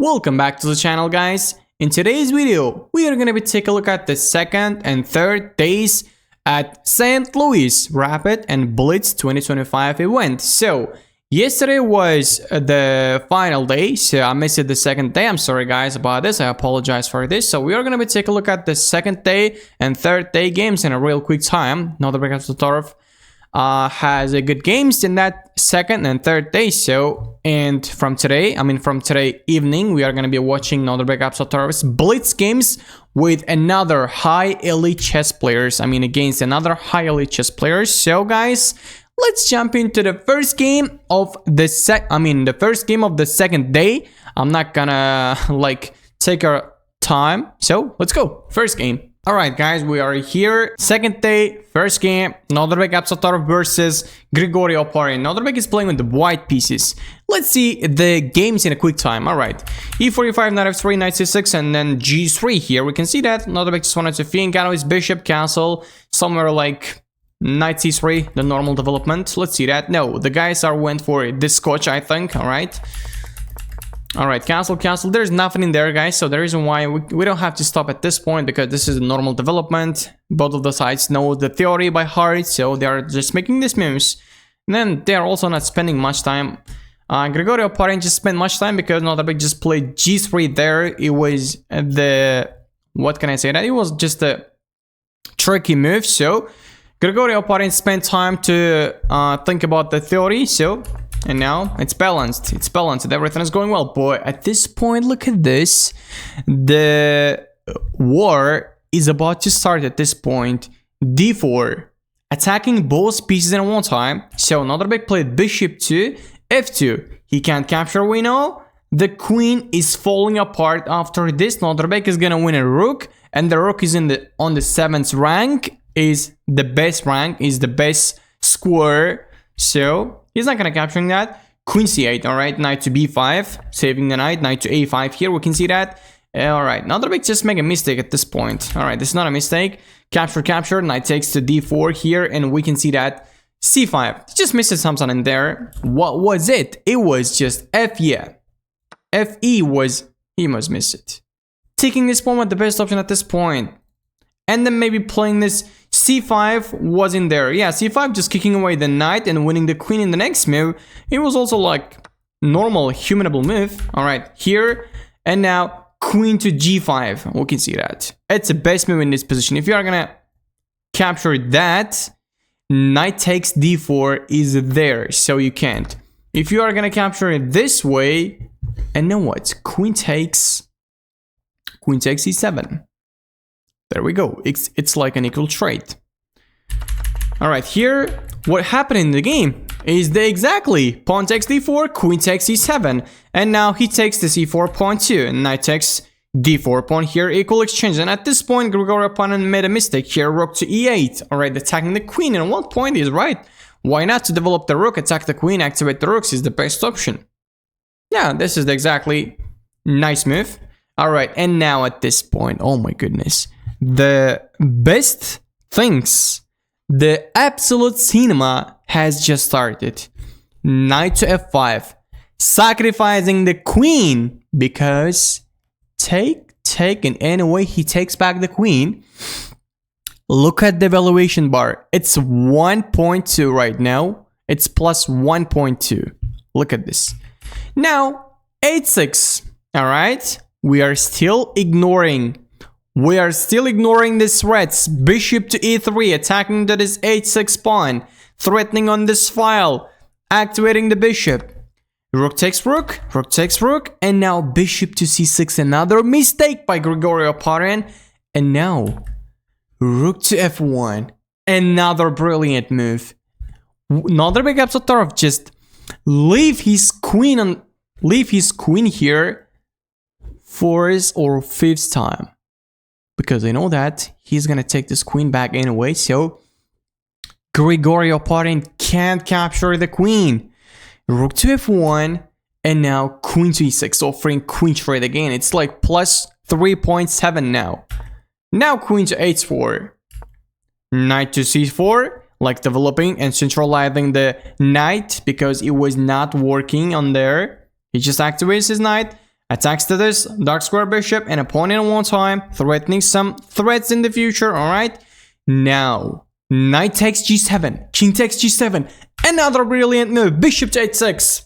Welcome back to the channel, guys. In today's video, we are going to be taking a look at the second and third days at Saint Louis Rapid and Blitz 2025 event. So yesterday was the final day, so I missed the second day. I'm sorry guys about this, I apologize for this. So we are going to be taking a look at the second day and third day games in a real quick time. Nodirbek Abdusattarov has a good games in that second and third day. So, and from today evening, we are going to be watching Nodirbek Abdusattarov's Blitz games with another high elite chess players. Against another high elite chess players. So guys, let's jump into the first game of the second day. I'm not gonna take our time. So let's go. First game. Alright guys, we are here. Second day, first game. Nodirbek Abdusattarov versus Grigory Oparin. Nodirbek is playing with the white pieces. Let's see the games in a quick time. Alright. E4, E5, knight F3, knight C6, and then G3 here. We can see that Nodirbek just wanted to fiend out his bishop, castle, somewhere like knight C3, the normal development. Let's see that. No, the guys went for this scotch, I think. Alright. Alright, castle. There's nothing in there, guys. So the reason why we don't have to stop at this point, because this is a normal development. Both of the sides know the theory by heart, so they are just making these moves. And then they are also not spending much time. Grigory Oparin just spent much time because Nodirbek just played G3 there. It was what can I say? That it was just a tricky move. So Grigory Oparin spent time to think about the theory. So. And now it's balanced. Everything is going well. Boy, at this point, look at this. The war is about to start at this point. D4. Attacking both pieces at one time. So Nodirbek played bishop to F2. He can't capture, we know. The queen is falling apart after this. Nodirbek is gonna win a rook. And the rook is on the 7th rank. Is the best rank. Is the best square. So he's not gonna capturing that. Queen c8, alright, knight to b5, saving the knight to a5 here, we can see that. Alright, Nodirbek just make a mistake at this point. Alright, this is not a mistake. Capture, knight takes to d4 here, and we can see that c5. Just missed something in there. What was it? It was just f, yeah. Fe was, he must miss it. Taking this pawn was the best option at this point. And then maybe playing this c5 was in there. Yeah, c5 just kicking away the knight and winning the queen in the next move. It was also like normal humanable move. Alright, here. And now queen to g5. We can see that. It's the best move in this position. If you are gonna capture that, knight takes d4 is there. So you can't. If you are gonna capture it this way, and now what? Queen takes e7. There we go. It's like an equal trade. Alright, here, what happened in the game is exactly pawn takes d4, queen takes e7. And now he takes the c4 pawn too. And knight takes d4 pawn here, equal exchange. And at this point, Grigory Oparin made a mistake here, rook to e8. Alright, attacking the queen. And one point is right. Why not to develop the rook, attack the queen, activate the rooks is the best option. Yeah, this is exactly nice move. Alright, and now at this point, oh my goodness. The best things, the absolute cinema has just started. Knight to f5, sacrificing the queen because take, and anyway he takes back the queen. Look at the valuation bar. It's 1.2 right now. It's plus 1.2. Look at this. Now, 8-6. Alright, we are still ignoring these threats. Bishop to e3, attacking to this h6 pawn, threatening on this file, activating the bishop. Rook takes rook, and now bishop to c6, another mistake by Grigory Oparin. And now, rook to f1, another brilliant move. Nodirbek Abdusattarov just leave his queen here 4th or 5th time. Because I know that he's gonna take this queen back anyway, so Grigory Oparin can't capture the queen. Rook to f1, and now queen to e6, offering queen trade again. It's like plus 3.7 now. Now queen to h4, knight to c4, like developing and centralizing the knight because it was not working on there. He just activates his knight. attacks to this dark square bishop and a pawn in one time, threatening some threats in the future. All right. Now, knight takes g7, king takes g7. Another brilliant move, bishop to h6.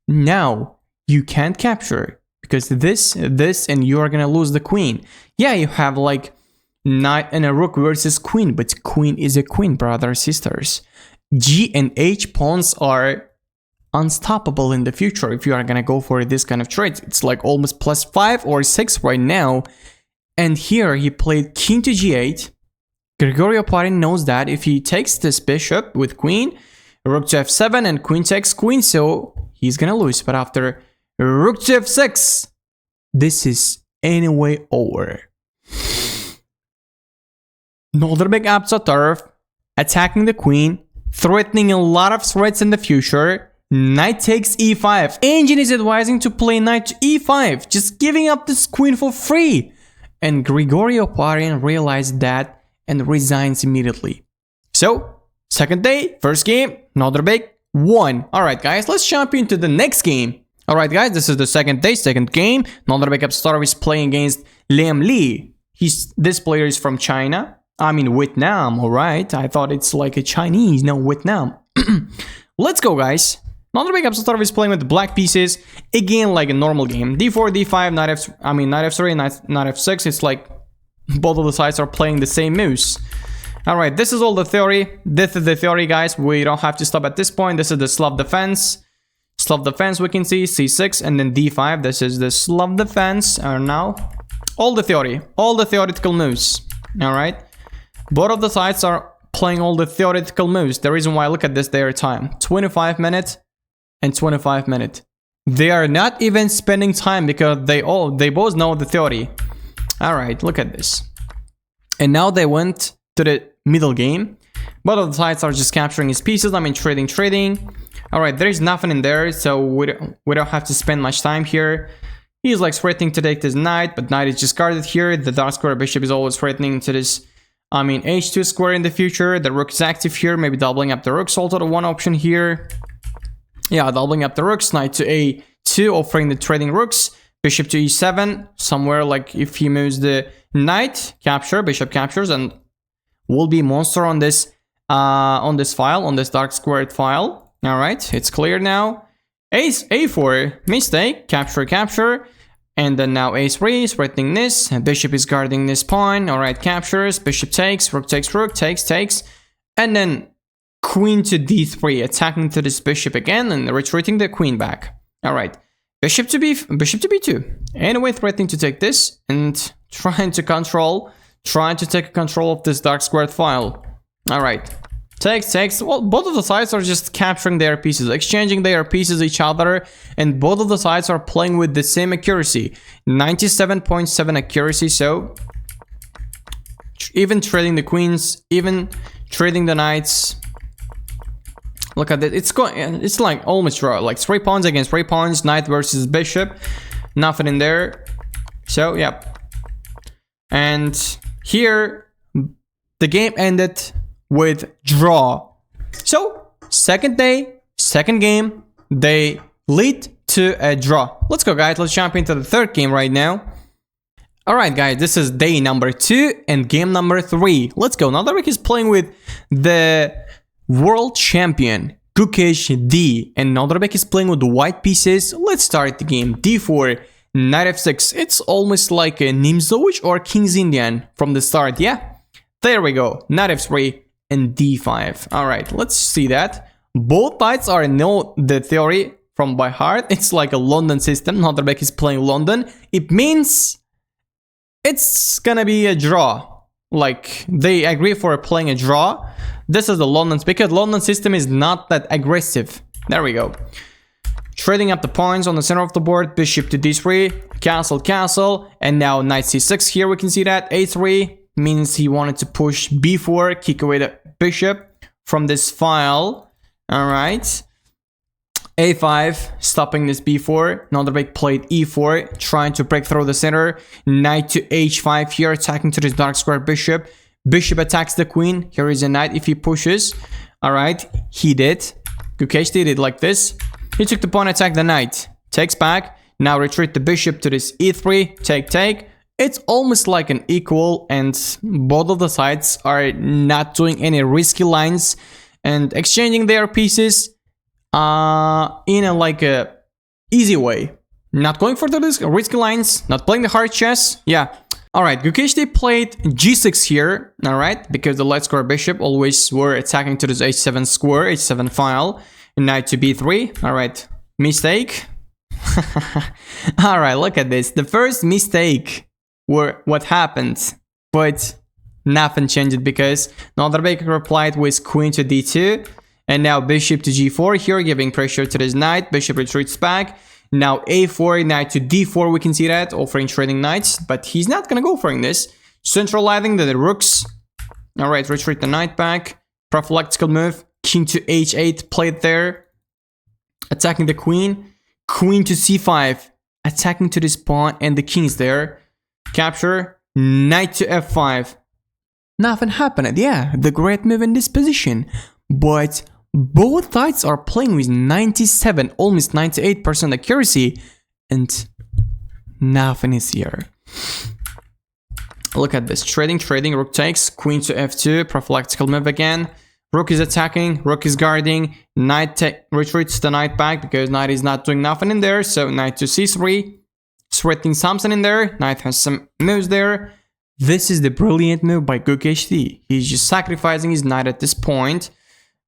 Now, you can't capture because this, and you are gonna lose the queen. Yeah, you have like knight and a rook versus queen, but queen is a queen, brothers, sisters. G and H pawns are unstoppable in the future if you are gonna go for this kind of trade. It's like almost +5 or 6 right now. And here he played king to g8. Grigory Oparin knows that if he takes this bishop with queen, rook to f7 and queen takes queen, so he's gonna lose. But after rook to f6, this is anyway over. Nodirbek Abdusattarov attacking the queen, threatening a lot of threats in the future. Knight takes e5. Engine is advising to play knight to e5, just giving up this queen for free. And Grigory Oparin realized that and resigns immediately. So, second day, first game, Nodirbek won. Alright guys, let's jump into the next game. Alright guys, this is the second day, second game. Nodirbek Abdusattarov is playing against Liam Lee. This player is from China. I mean Vietnam, alright. I thought it's like a Chinese, no, Vietnam. Let's go guys. Nodirbek Abdusattarov is playing with the black pieces. Again, like a normal game. D4, D5, knight f3, knight f6. It's like both of the sides are playing the same moves. Alright, this is all the theory. This is the theory, guys. We don't have to stop at this point. This is the Slav defense. Slav defense, we can see c6 and then d5. This is the Slav defense. And now, all the theory, all the theoretical moves. Alright. Both of the sides are playing all the theoretical moves. The reason why I look at this, their time. 25 minutes and 25 minutes. They are not even spending time because they both know the theory. Alright, look at this. And now they went to the middle game. Both of the sides are just capturing his pieces. I mean, trading. Alright, there is nothing in there, so we don't have to spend much time here. He's like threatening to take this knight, but knight is just guarded here. The dark square bishop is always threatening to this, I mean, h2 square in the future. The rook is active here, maybe doubling up the rooks. Also the one option here. Yeah, doubling up the rooks. Knight to a2, offering the trading rooks. Bishop to e7, somewhere like if he moves the knight, capture, bishop captures, and will be monster on this file, on this dark squared file. All right, it's clear now. A4, mistake, capture, and then now a3 is threatening this. Bishop is guarding this pawn. All right, captures, bishop takes, rook, takes, and then queen to d3, attacking to this bishop again and retreating the queen back. All right, bishop to b2. Anyway, threatening to take this and trying to take control of this dark squared file. All right. Takes. Well, both of the sides are just capturing their pieces, exchanging their pieces each other, and both of the sides are playing with the same accuracy, 97.7 accuracy. So even trading the queens, even trading the knights. Look at it. It's like almost draw, like 3 pawns against 3 pawns, knight versus bishop, nothing in there. So yep. And here the game ended with draw. So second day, second game, they lead to a draw. Let's go guys, let's jump into the third game right now. Alright guys, this is day number 2 and game number 3. Let's go. Nodirbek is playing with the world champion Uzchess D, and Nodirbek is playing with the white pieces. Let's start the game. D4, knight f6. It's almost like a Nimzowitsch or King's Indian from the start, yeah? There we go. Knight f3 and d5. Alright, let's see that. Both sides are know the theory from by heart. It's like a London system. Nodirbek is playing London. It means it's gonna be a draw. Like, they agree for playing a draw. This is the London, because London system is not that aggressive. There we go. Trading up the pawns on the center of the board. Bishop to d3. Castle. And now knight c6 here. We can see that. a3 means he wanted to push b4, kick away the bishop from this file. All right. a5, stopping this b4. Nodirbek played e4, trying to break through the center. Knight to h5 here, attacking to this dark square bishop. Bishop attacks the queen. Here is a knight if he pushes. All right, he did. Uzchess did it like this. He took the pawn, attacked the knight. Takes back. Now retreat the bishop to this e3, take. It's almost like an equal, and both of the sides are not doing any risky lines and exchanging their pieces in a easy way. Not going for the risky lines, not playing the hard chess. Yeah. Alright, Gukeshti played g6 here, alright, because the light square bishop always were attacking to this h7 square, h7 file, knight to b3, alright, mistake. Alright, look at this, the first mistake were what happened, but nothing changed because Nodirbek replied with queen to d2, and now bishop to g4 here, giving pressure to this knight, bishop retreats back. Now a4, knight to d4, we can see that, offering trading knights, but he's not gonna go for this. Centralizing the rooks. Alright, retreat the knight back. Prophylactical move, king to h8, played there. Attacking the queen. Queen to c5, attacking to this pawn, and the king's there. Capture, knight to f5. Nothing happened, yeah, the great move in this position. But both sides are playing with 97, almost 98% accuracy, and nothing is here. Look at this, trading, rook takes, queen to f2, prophylactical move again. Rook is attacking, rook is guarding, knight retreats the knight back because knight is not doing nothing in there, so knight to c3, threatening something in there, knight has some moves there. This is the brilliant move by Gukeshti. He's just sacrificing his knight at this point.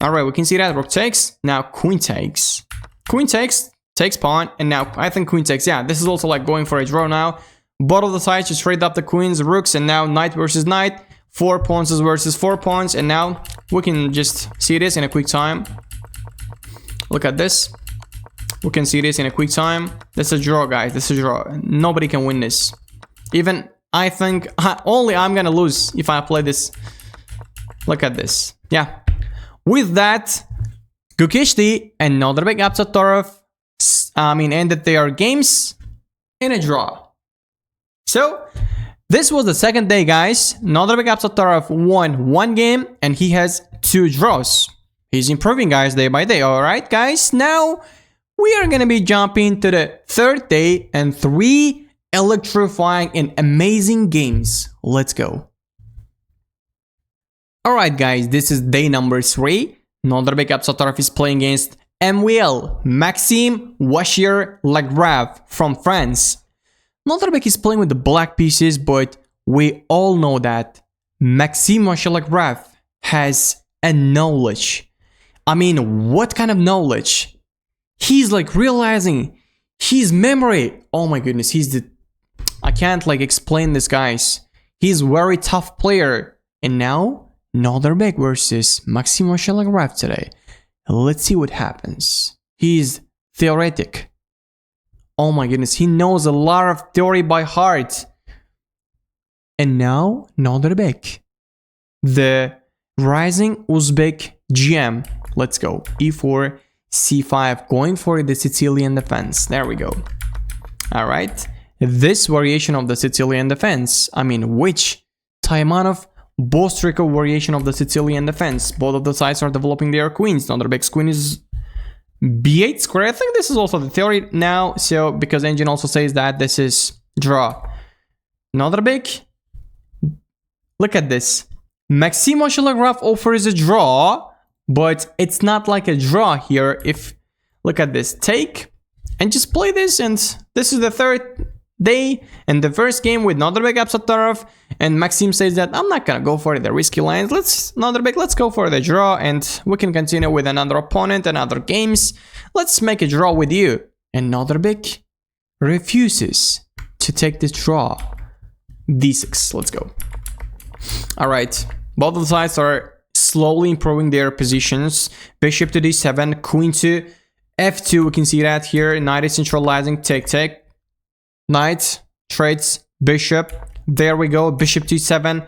Alright, we can see that rook takes, now queen takes. Queen takes pawn, and now I think queen takes. Yeah, this is also like going for a draw now. Both of the sides just trade up the queens, rooks, and now knight versus knight. 4 pawns versus 4 pawns, and now we can just see this in a quick time. Look at this. We can see this in a quick time. This is a draw, guys. This is a draw. Nobody can win this. Even I think only I'm gonna lose if I play this. Look at this. Yeah. With that, Gukeshti and Nodirbek Abdusattarov, ended their games in a draw. So, this was the second day, guys. Nodirbek Abdusattarov won 1 game and he has 2 draws. He's improving, guys, day by day. Alright, guys. Now, we are gonna be jumping to the 3rd day and 3 electrifying and amazing games. Let's go. Alright guys, this is day number 3. Nodirbek Abdusattarov is playing against MWL, Maxime Wachier-Lagrave from France. Nodirbek is playing with the black pieces, but we all know that Maxime Wachier-Lagrave has a knowledge. I mean, what kind of knowledge? He's like realizing his memory. Oh my goodness, I can't like explain this, guys. He's a very tough player. And now Nodirbek versus Maxime Wachier-Lagrave today. Let's see what happens. He's theoretic. Oh my goodness, he knows a lot of theory by heart. And now Nodirbek, the rising Uzbek GM. Let's go. e4, c5, going for the Sicilian defense. There we go. All right. This variation of the Sicilian defense. Which Taimanov Bostrikov variation of the Sicilian defense. Both of the sides are developing their queens. Nodirbek's queen is b8 square. I think this is also the theory now. So, because engine also says that this is draw. Nodirbek, look at this. Maxime Wachier-Lagrave offers a draw, but it's not like a draw here. Look at this, take and just play this, and this is the 3rd day and the first game with Nodirbek Abdusattarov, and Maxime says that I'm not gonna go for the risky lines. Nodirbek, let's go for the draw, and we can continue with another opponent and other games. Let's make a draw with you. And Nodirbek refuses to take this draw. d6, let's go. All right, both of the sides are slowly improving their positions. Bishop to d7, queen to f2, we can see that here. Knight is centralizing, take. Knight trades bishop. There we go, bishop to e7.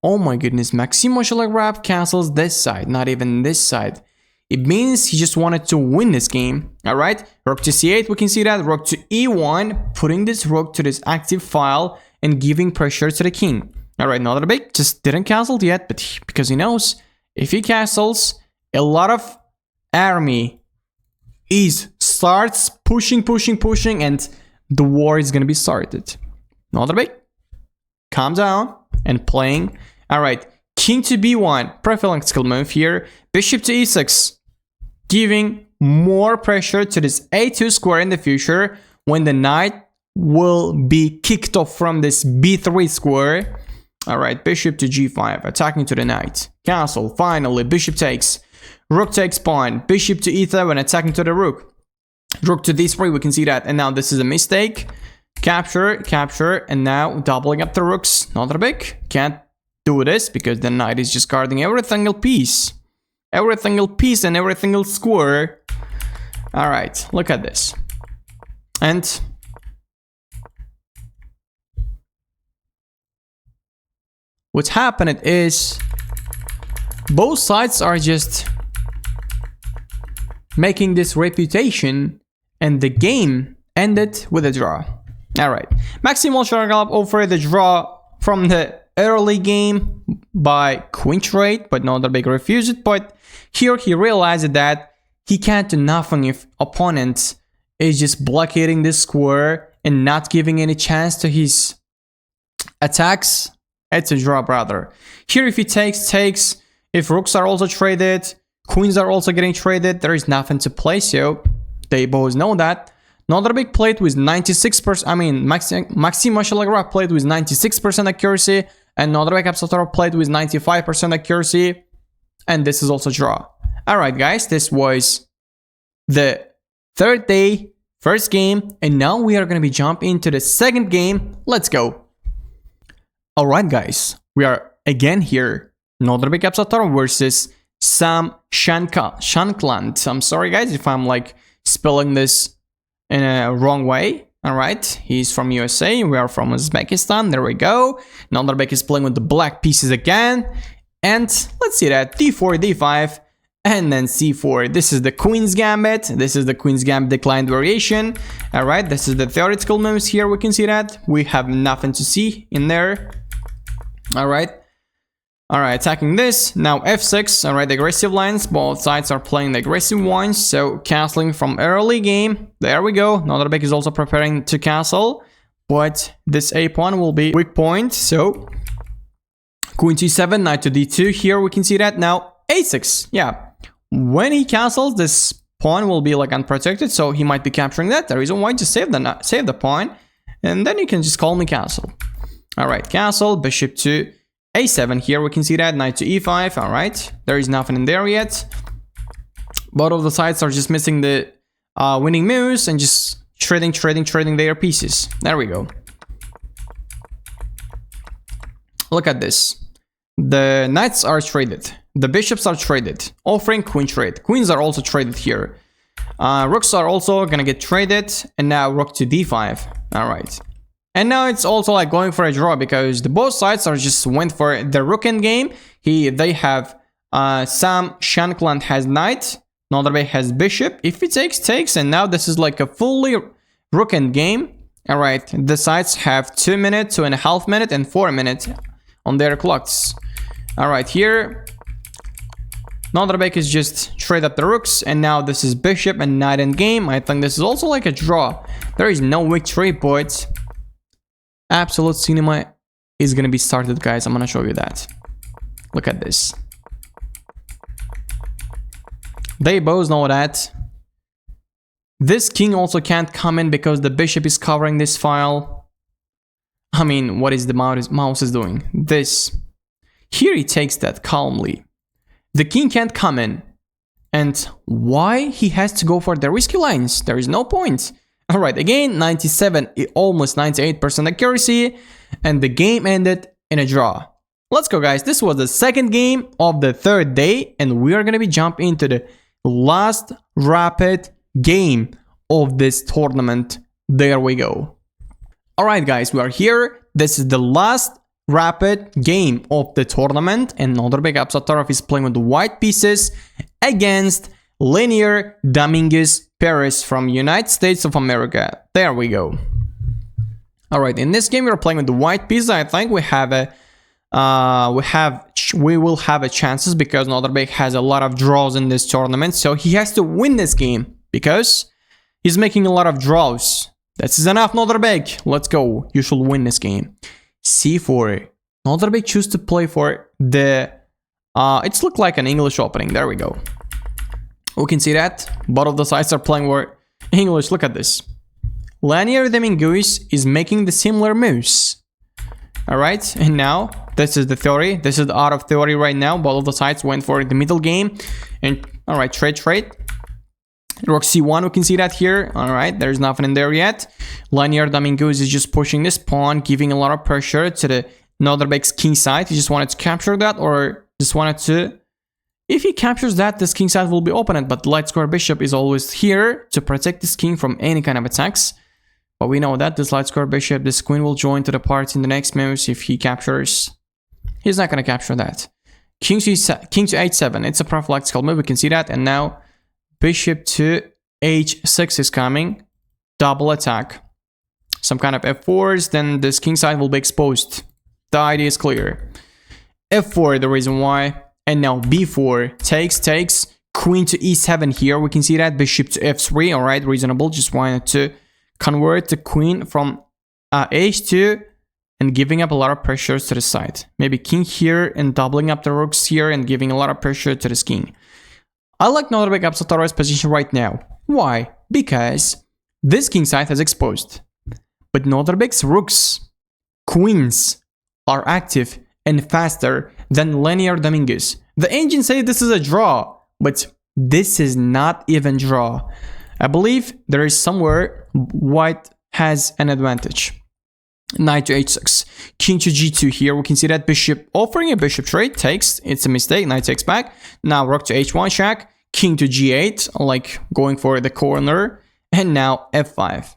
Oh my goodness, Maxime Wachier-Lagrave cancels this side, not even this side. It means he just wanted to win this game. Alright, rook to c8, we can see that. Rook to e1, putting this rook to this active file and giving pressure to the king. Alright, Nodirbek just didn't cancel yet, but because he knows if he castles, a lot of army starts pushing, and the war is gonna be started. Nodirbek, calm down and playing. All right, king to b1, prophylaxis move here. Bishop to e6, giving more pressure to this a2 square in the future when the knight will be kicked off from this b3 square. All right, bishop to g5, attacking to the knight. Castle, finally, bishop takes. Rook takes pawn. Bishop to e7, attacking to the rook. Rook to d3, we can see that. And now this is a mistake. Capture, capture, and now doubling up the rooks. Nodirbek can't do this because the knight is just guarding every single piece. Every single piece and every single square. All right, look at this. And what's happening is both sides are just making this reputation, and the game ended with a draw. Alright, Maxim Volchanov offered the draw from the early game by queen trade, but Nodirbek refused it. But here he realized that he can't do nothing if opponent is just blockading this square and not giving any chance to his attacks. It's a draw, brother. Here if he takes. If rooks are also traded, queens are also getting traded, there is nothing to play, so they both know that. Nodirbek played with 96%, I mean, Maxim Volchanov played with 96% accuracy, and Nodirbek Abdusattarov played with 95% accuracy, and this is also draw. Alright guys, this was the third day, first game, and now we are going to be jumping into the second game. Let's go. Alright guys, we are again here. Nodirbek Abdusattarov versus Sam Shankland. I'm sorry guys if I'm like spelling this in a wrong way. Alright, he's from USA, we are from Uzbekistan, there we go. Nodirbek is playing with the black pieces again. And let's see that, d4, d5, and then c4. This is the Queen's Gambit, this is the Queen's Gambit declined variation. Alright, this is the theoretical moves here, we can see that. We have nothing to see in there. Alright. Alright, attacking this. Now f6. Alright, aggressive lines. Both sides are playing the aggressive ones. So castling from early game. There we go. Nodirbek is also preparing to castle. But this a pawn will be weak point. So queen c7, knight to d2. Here we can see that. Now a6. Yeah. When he castles, this pawn will be like unprotected. So he might be capturing that. The reason why, just save the pawn. And then you can just call me castle. Alright, castle. Bishop to a7, here we can see that, knight to e5, alright, there is nothing in there yet. Both of the sides are just missing the winning moves and just trading their pieces. There we go. Look at this. The knights are traded, the bishops are traded, offering queen trade. Queens are also traded here. Rooks are also gonna get traded, and now rook to d5, alright. And now it's also like going for a draw because the both sides are just went for the rook end game. They have Sam Shankland has knight, Nodirbek has bishop. If he takes, and now this is like a fully rook end game. Alright, the sides have 2 minutes, 2.5 minutes, and 4 minutes on their clocks. Alright, here Nodirbek is just trade up the rooks, and now this is bishop and knight end game. I think this is also like a draw. There is no victory, but absolute cinema is gonna be started, guys. I'm gonna show you that. Look at this. They both know that. This king also can't come in because the bishop is covering this file. I mean, what is the mouse is doing? This. Here he takes that calmly. The king can't come in. And why he has to go for the risky lines? There is no point. Alright, again, 97, almost 98% accuracy, and the game ended in a draw. Let's go, guys. This was the second game of the third day, and we are going to be jumping into the last rapid game of this tournament. There we go. Alright, guys, we are here. This is the last rapid game of the tournament, and Nodirbek Abdusattarov is playing with the white pieces against Linear Dominguez Perez from United States of America. There we go. Alright, in this game we are playing with the white piece. I think we have a we will have a chances because Nodirbek has a lot of draws in this tournament, so he has to win this game because he's making a lot of draws. This is enough, Nodirbek. Let's go. You should win this game. C4. Nodirbek choose to play for the... it's looked like an English opening. There we go. We can see that. Both of the sides are playing for English. Look at this. Linear Dominguez is making the similar moves. Alright, and now this is the theory. This is out of theory right now. Both of the sides went for the middle game. And alright, trade. Rook C1, we can see that here. Alright, there's nothing in there yet. Linear Dominguez is just pushing this pawn, giving a lot of pressure to the Nodirbek's king side. He just wanted to capture that, or just wanted to... If he captures that, this king side will be opened, but the light square bishop is always here to protect this king from any kind of attacks. But we know that this light square bishop, this queen will join to the party in the next moves if he captures. He's not going to capture that. King to h7, it's a prophylactical move, we can see that. And now bishop to h6 is coming. Double attack. Some kind of f4s, then this king side will be exposed. The idea is clear. f4, the reason why. And now b4, takes. Queen to e7 here, we can see that. Bishop to f3, alright, reasonable. Just wanted to convert the queen from h2 and giving up a lot of pressure to the side. Maybe king here and doubling up the rooks here and giving a lot of pressure to this king. I like Nodirbek Abdusattarov's position right now. Why? Because this king side has exposed. But Nodirbek's rooks, queens, are active and faster than Linear Dominguez. The engine say this is a draw, but this is not even draw. I believe there is somewhere white has an advantage. Knight to h6, king to g2 here. We can see that bishop offering a bishop trade takes. It's a mistake. Knight takes back. Now rook to h1 check, king to g8, like going for the corner, and now f5.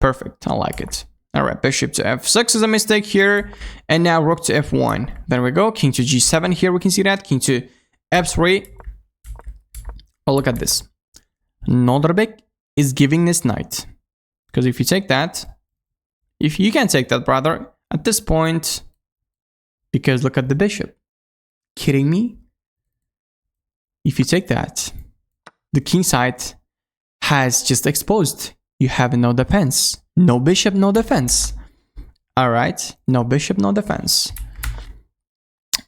Perfect. I like it. All right, bishop to f6 is a mistake here, and now rook to f1. There we go. King to g7 here. We can see that. King to f3. Oh, look at this. Nodirbek is giving this knight, because if you take that, if you can take that, brother, at this point, because look at the bishop. Kidding me? If you take that, the king side has just exposed. You have no defense. No bishop, no defense. Alright, no bishop, no defense.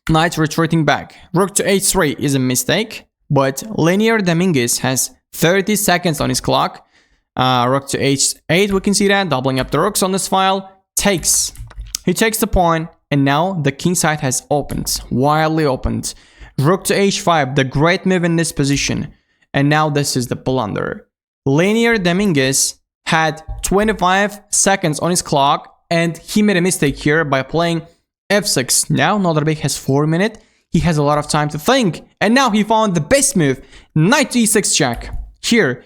Knight retreating back. Rook to h3 is a mistake, but Linear Dominguez has 30 seconds on his clock. Rook to h8, we can see that. Doubling up the rooks on this file. Takes. He takes the pawn, and now the king side has opened. Wildly opened. Rook to h5, the great move in this position. And now this is the blunder. Linear Dominguez had 25 seconds on his clock, and he made a mistake here by playing f6. Now Nodirbek has 4 minutes. He has a lot of time to think, and now he found the best move. Knight to e6 check. Here,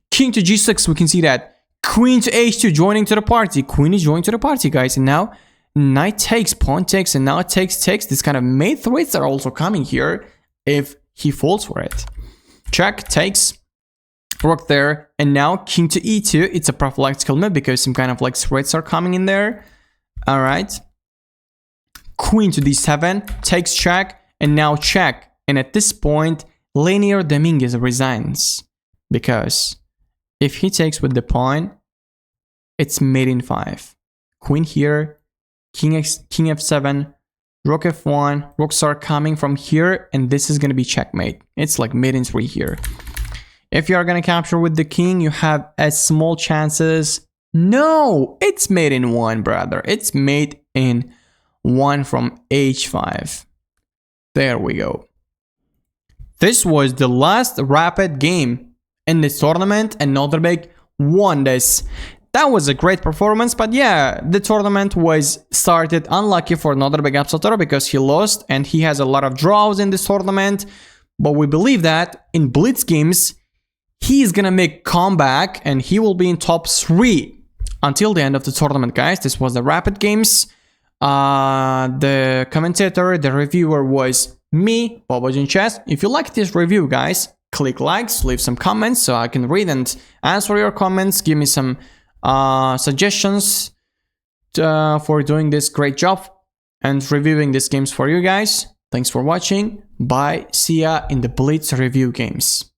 king to g6, we can see that. Queen to h2 joining to the party. Queen is joining to the party, guys. And now knight takes, pawn takes, and now it takes. This kind of mate threats are also coming here if he falls for it. Check, takes, rook there, and now king to e2. It's a prophylactical move because some kind of like threats are coming in there. All right. Queen to d7, takes check, and now check. And at this point, Linear Dominguez resigns. Because if he takes with the pawn, it's mate in 5. Queen here, king f7, rook f1, rooks are coming from here, and this is going to be checkmate. It's like mate in 3 here. If you are going to capture with the king, you have as small chances. No, it's mate in 1, brother. It's mate in 1 from h5. There we go. This was the last rapid game in this tournament, and Nodirbek won this. That was a great performance, but yeah, the tournament was started unlucky for Nodirbek Abdusattarov because he lost, and he has a lot of draws in this tournament. But we believe that in Blitz games, he is gonna make comeback, and he will be in top 3 until the end of the tournament, guys. This was the rapid games. The commentator, the reviewer was me, Uzchess. If you like this review, guys, click likes, leave some comments so I can read and answer your comments. Give me some suggestions for doing this great job and reviewing these games for you guys. Thanks for watching. Bye. See ya in the Blitz review games.